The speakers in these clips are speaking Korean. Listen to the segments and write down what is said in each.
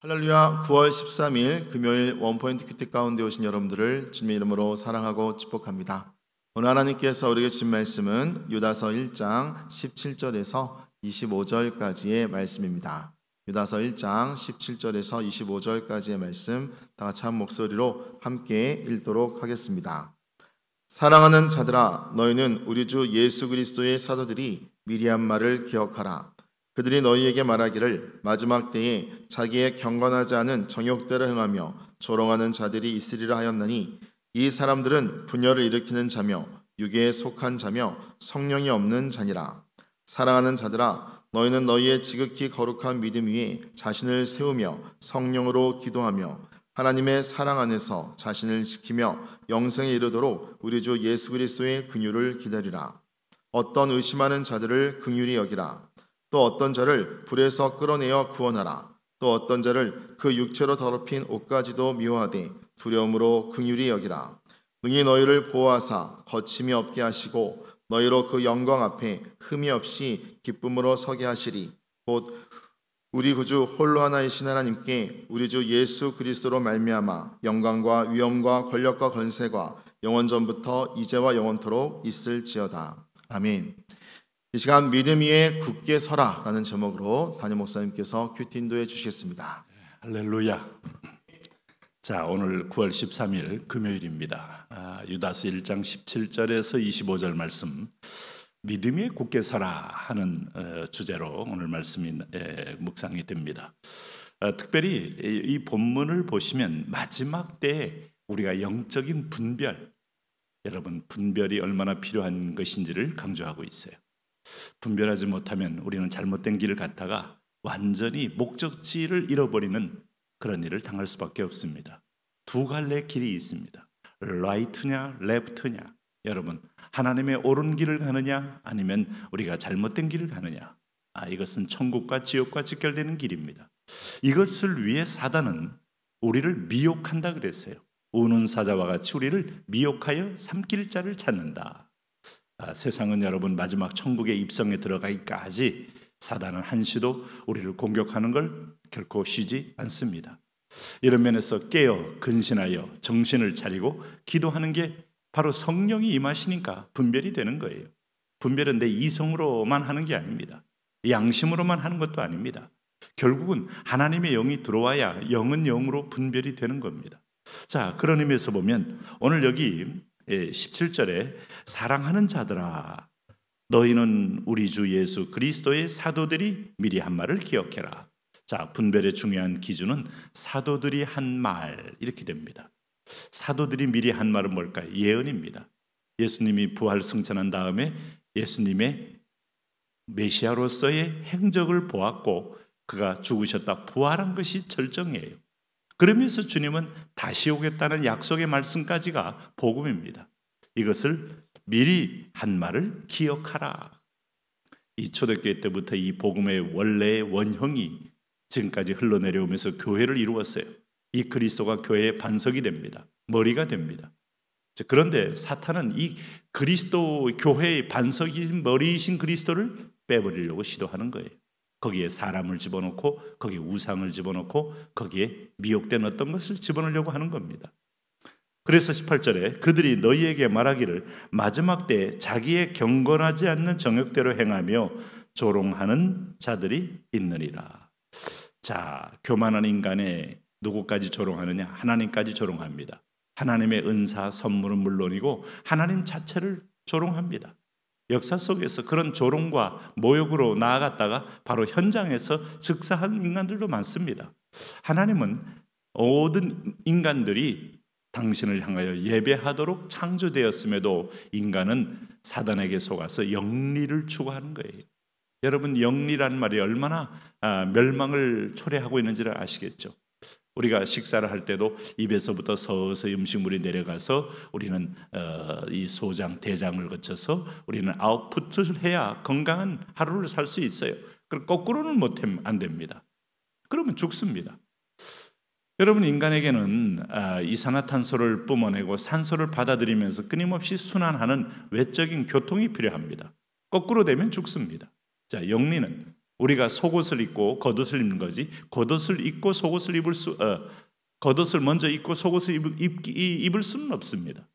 할렐루야. 9월 13일 금요일 원포인트 큐티 가운데 오신 여러분들을 주님의 이름으로 사랑하고 축복합니다. 오늘 하나님께서 우리에게 주신 말씀은 유다서 1장 17절에서 25절까지의 말씀입니다. 유다서 1장 17절에서 25절까지의 말씀 다 같이 한 목소리로 함께 읽도록 하겠습니다. 사랑하는 자들아, 너희는 우리 주 예수 그리스도의 사도들이 미리 한 말을 기억하라. 그들이 너희에게 말하기를 마지막 때에 자기의 경건하지 않은 정욕대로 행하며 조롱하는 자들이 있으리라 하였나니, 이 사람들은 분열을 일으키는 자며 육에 속한 자며 성령이 없는 자니라. 사랑하는 자들아, 너희는 너희의 지극히 거룩한 믿음 위에 자신을 세우며 성령으로 기도하며 하나님의 사랑 안에서 자신을 지키며 영생에 이르도록 우리 주 예수 그리스도의 긍휼을 기다리라. 어떤 의심하는 자들을 긍휼히 여기라. 또 어떤 자를 불에서 끌어내어 구원하라. 또 어떤 자를 그 육체로 더럽힌 옷까지도 미워하되 두려움으로 긍휼히 여기라. 능히 너희를 보호하사 거침이 없게 하시고 너희로 그 영광 앞에 흠이 없이 기쁨으로 서게 하시리. 곧 우리 구주 홀로 하나이신 하나님께 우리 주 예수 그리스도로 말미암아 영광과 위엄과 권력과 권세가 영원 전부터 이제와 영원토록 있을지어다. 아멘. 이 시간 믿음 위에 굳게 서라 라는 제목으로 담임 목사님께서 큐티 인도해 주시겠습니다. 할렐루야. 자, 오늘 9월 13일 금요일입니다. 유다서 1장 17절에서 25절 말씀, 믿음 위에 굳게 서라 하는 주제로 오늘 말씀이 묵상이 됩니다. 특별히 이 본문을 보시면 마지막 때에 우리가 영적인 분별, 여러분 분별이 얼마나 필요한 것인지를 강조하고 있어요. 분별하지 못하면 우리는 잘못된 길을 갔다가 완전히 목적지를 잃어버리는 그런 일을 당할 수밖에 없습니다. 두 갈래 길이 있습니다. 라이트냐 레프트냐. 여러분, 하나님의 옳은 길을 가느냐 아니면 우리가 잘못된 길을 가느냐. 이것은 천국과 지옥과 직결되는 길입니다. 이것을 위해 사단은 우리를 미혹한다 그랬어요. 우는 사자와 같이 우리를 미혹하여 삼킬 자를 찾는다. 세상은 여러분 마지막 천국에 입성에 들어가기까지 사단은 한시도 우리를 공격하는 걸 결코 쉬지 않습니다. 이런 면에서 깨어 근신하여 정신을 차리고 기도하는 게 바로 성령이 임하시니까 분별이 되는 거예요. 분별은 내 이성으로만 하는 게 아닙니다. 양심으로만 하는 것도 아닙니다. 결국은 하나님의 영이 들어와야 영은 영으로 분별이 되는 겁니다. 자, 그런 의미에서 보면 오늘 여기 17절에 사랑하는 자들아, 너희는 우리 주 예수 그리스도의 사도들이 미리 한 말을 기억해라. 자, 분별의 중요한 기준은 사도들이 한 말, 이렇게 됩니다. 사도들이 미리 한 말은 뭘까요? 예언입니다. 예수님이 부활 승천한 다음에 예수님의 메시아로서의 행적을 보았고 그가 죽으셨다 부활한 것이 절정이에요. 그러면서 주님은 다시 오겠다는 약속의 말씀까지가 복음입니다. 이것을 미리 한 말을 기억하라. 이 초대교회 때부터 이 복음의 원래의 원형이 지금까지 흘러내려오면서 교회를 이루었어요. 이 그리스도가 교회의 반석이 됩니다. 머리가 됩니다. 그런데 사탄은 이 그리스도 교회의 반석이신 머리이신 그리스도를 빼버리려고 시도하는 거예요. 거기에 사람을 집어넣고 거기에 우상을 집어넣고 거기에 미혹된 어떤 것을 집어넣으려고 하는 겁니다. 그래서 18절에 그들이 너희에게 말하기를 마지막 때에 자기의 경건하지 않는 정욕대로 행하며 조롱하는 자들이 있느니라. 자, 교만한 인간의 누구까지 조롱하느냐? 하나님까지 조롱합니다. 하나님의 은사 선물은 물론이고 하나님 자체를 조롱합니다. 역사 속에서 그런 조롱과 모욕으로 나아갔다가 바로 현장에서 즉사한 인간들도 많습니다. 하나님은 모든 인간들이 당신을 향하여 예배하도록 창조되었음에도 인간은 사단에게 속아서 영리를 추구하는 거예요. 여러분, 영리라는 말이 얼마나 멸망을 초래하고 있는지를 아시겠죠? 우리가 식사를 할 때도 입에서부터 서서히 음식물이 내려가서 우리는 이 소장, 대장을 거쳐서 우리는 아웃풋을 해야 건강한 하루를 살 수 있어요. 그럼 거꾸로는 안 됩니다. 그러면 죽습니다. 여러분, 인간에게는 이산화탄소를 뿜어내고 산소를 받아들이면서 끊임없이 순환하는 외적인 교통이 필요합니다. 거꾸로 되면 죽습니다. 자, 영리는 우리가 속옷을 입고 겉옷을 입는 거지, 겉옷을 입고 속옷을 겉옷을 먼저 입고 속옷을 입을 수는 없습니다.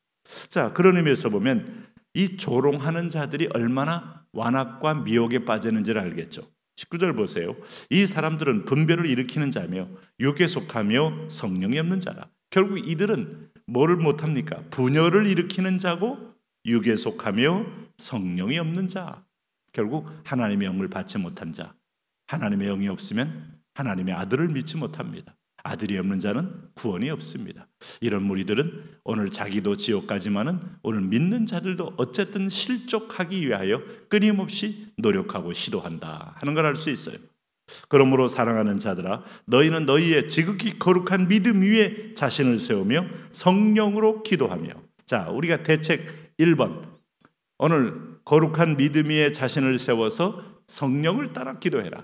자, 그런 의미에서 보면 이 조롱하는 자들이 얼마나 완악과 미혹에 빠지는지를 알겠죠. 19절 보세요. 이 사람들은 분별을 일으키는 자며 육에 속하며 성령이 없는 자라. 결국 이들은 뭐를 못합니까? 분열을 일으키는 자고 육에 속하며 성령이 없는 자. 결국 하나님의 영을 받지 못한 자. 하나님의 영이 없으면 하나님의 아들을 믿지 못합니다. 아들이 없는 자는 구원이 없습니다. 이런 무리들은 오늘 자기도 지옥 가지만은 오늘 믿는 자들도 어쨌든 실족하기 위하여 끊임없이 노력하고 시도한다 하는 걸 알 수 있어요. 그러므로 사랑하는 자들아, 너희는 너희의 지극히 거룩한 믿음 위에 자신을 세우며 성령으로 기도하며. 자, 우리가 대책 1번, 오늘 거룩한 믿음 위에 자신을 세워서 성령을 따라 기도해라.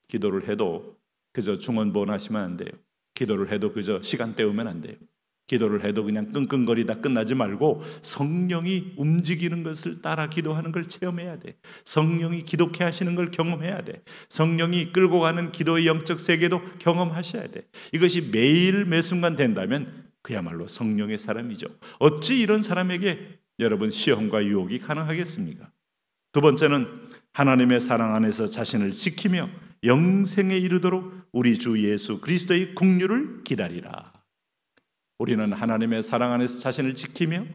기도를 해도 그저 중언부언하시면 안 돼요. 기도를 해도 그저 시간 때우면 안 돼요. 기도를 해도 그냥 끙끙거리다 끝나지 말고 성령이 움직이는 것을 따라 기도하는 걸 체험해야 돼. 성령이 기독해 하시는 걸 경험해야 돼. 성령이 끌고 가는 기도의 영적 세계도 경험하셔야 돼. 이것이 매일 매순간 된다면 그야말로 성령의 사람이죠. 어찌 이런 사람에게 여러분 시험과 유혹이 가능하겠습니까? 두 번째는 하나님의 사랑 안에서 자신을 지키며 영생에 이르도록 우리 주 예수 그리스도의 긍휼을 기다리라. 우리는 하나님의 사랑 안에서 자신을 지키며,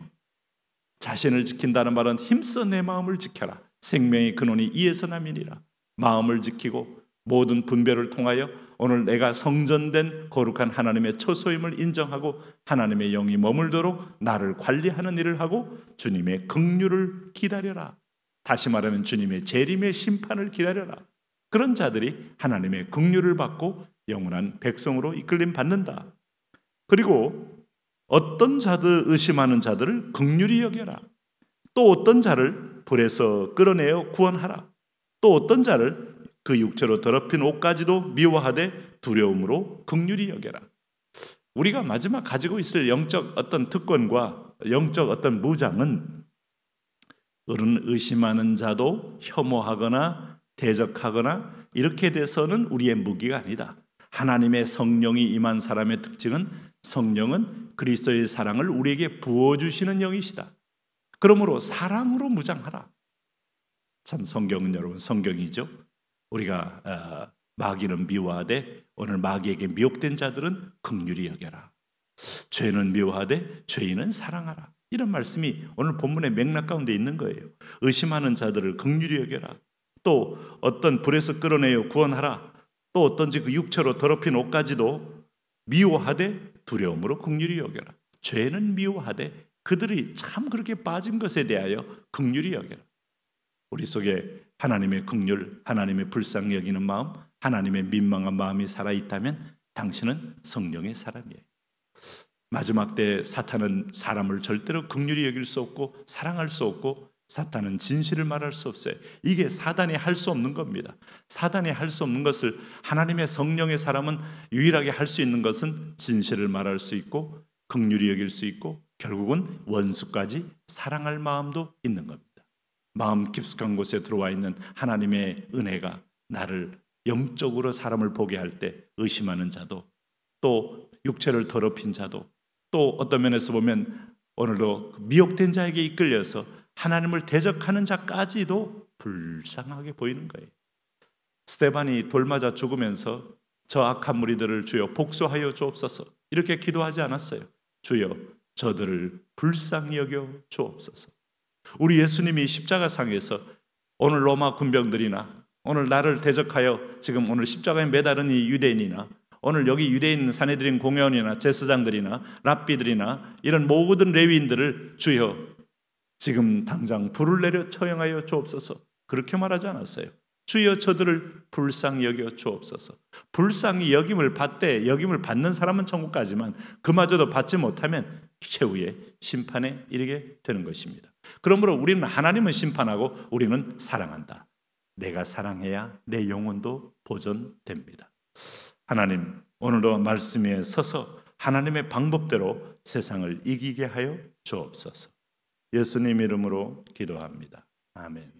자신을 지킨다는 말은 힘써 내 마음을 지켜라. 생명의 근원이 이에서 남이니라. 마음을 지키고 모든 분별을 통하여 오늘 내가 성전된 거룩한 하나님의 처소임을 인정하고 하나님의 영이 머물도록 나를 관리하는 일을 하고 주님의 긍휼을 기다려라. 다시 말하면 주님의 재림의 심판을 기다려라. 그런 자들이 하나님의 긍휼을 받고 영원한 백성으로 이끌림 받는다. 그리고 어떤 자들, 의심하는 자들을 긍휼히 여겨라. 또 어떤 자를 불에서 끌어내어 구원하라. 또 어떤 자를 그 육체로 더럽힌 옷까지도 미워하되 두려움으로 긍휼히 여겨라. 우리가 마지막 가지고 있을 영적 어떤 특권과 영적 어떤 무장은 그런 의심하는 자도 혐오하거나 대적하거나 이렇게 돼서는 우리의 무기가 아니다. 하나님의 성령이 임한 사람의 특징은 성령은 그리스도의 사랑을 우리에게 부어주시는 영이시다. 그러므로 사랑으로 무장하라. 참 성경은 여러분 성경이죠. 우리가 마귀는 미워하되 오늘 마귀에게 미혹된 자들은 긍휼히 여겨라. 죄는 미워하되 죄인은 사랑하라. 이런 말씀이 오늘 본문의 맥락 가운데 있는 거예요. 의심하는 자들을 긍휼히 여겨라. 또 어떤 불에서 끌어내어 구원하라. 또 어떤지 그 육체로 더럽힌 옷까지도 미워하되 두려움으로 긍휼히 여겨라. 죄는 미워하되 그들이 참 그렇게 빠진 것에 대하여 긍휼히 여겨라. 우리 속에 하나님의 긍휼, 하나님의 불쌍히 여기는 마음, 하나님의 민망한 마음이 살아있다면 당신은 성령의 사람이에요. 마지막 때 사탄은 사람을 절대로 긍휼히 여길 수 없고 사랑할 수 없고 사탄은 진실을 말할 수 없어요. 이게 사단이 할 수 없는 겁니다. 사단이 할 수 없는 것을 하나님의 성령의 사람은 유일하게 할 수 있는 것은 진실을 말할 수 있고 긍휼히 여길 수 있고 결국은 원수까지 사랑할 마음도 있는 겁니다. 마음 깊숙한 곳에 들어와 있는 하나님의 은혜가 나를 영적으로 사람을 보게 할 때 의심하는 자도 또 육체를 더럽힌 자도 또 어떤 면에서 보면 오늘도 미혹된 자에게 이끌려서 하나님을 대적하는 자까지도 불쌍하게 보이는 거예요. 스데반이 돌 맞아 죽으면서 저 악한 무리들을 주여 복수하여 주옵소서 이렇게 기도하지 않았어요. 주여 저들을 불쌍히 여겨 주옵소서. 우리 예수님이 십자가상에서 오늘 로마 군병들이나 오늘 나를 대적하여 지금 오늘 십자가에 매달은 이 유대인이나 오늘 여기 유대인 산헤드린 공회원이나 제사장들이나 랍비들이나 이런 모든 레위인들을 주여 지금 당장 불을 내려 처형하여 주옵소서 그렇게 말하지 않았어요. 주여 저들을 불쌍히 여겨 주옵소서. 불쌍히 여김을 받는 사람은 천국 가지만 그마저도 받지 못하면 최후의 심판에 이르게 되는 것입니다. 그러므로 우리는 하나님은 심판하고 우리는 사랑한다. 내가 사랑해야 내 영혼도 보존됩니다. 하나님 오늘도 말씀 위에 서서 하나님의 방법대로 세상을 이기게 하여 주옵소서. 예수님 이름으로 기도합니다. 아멘.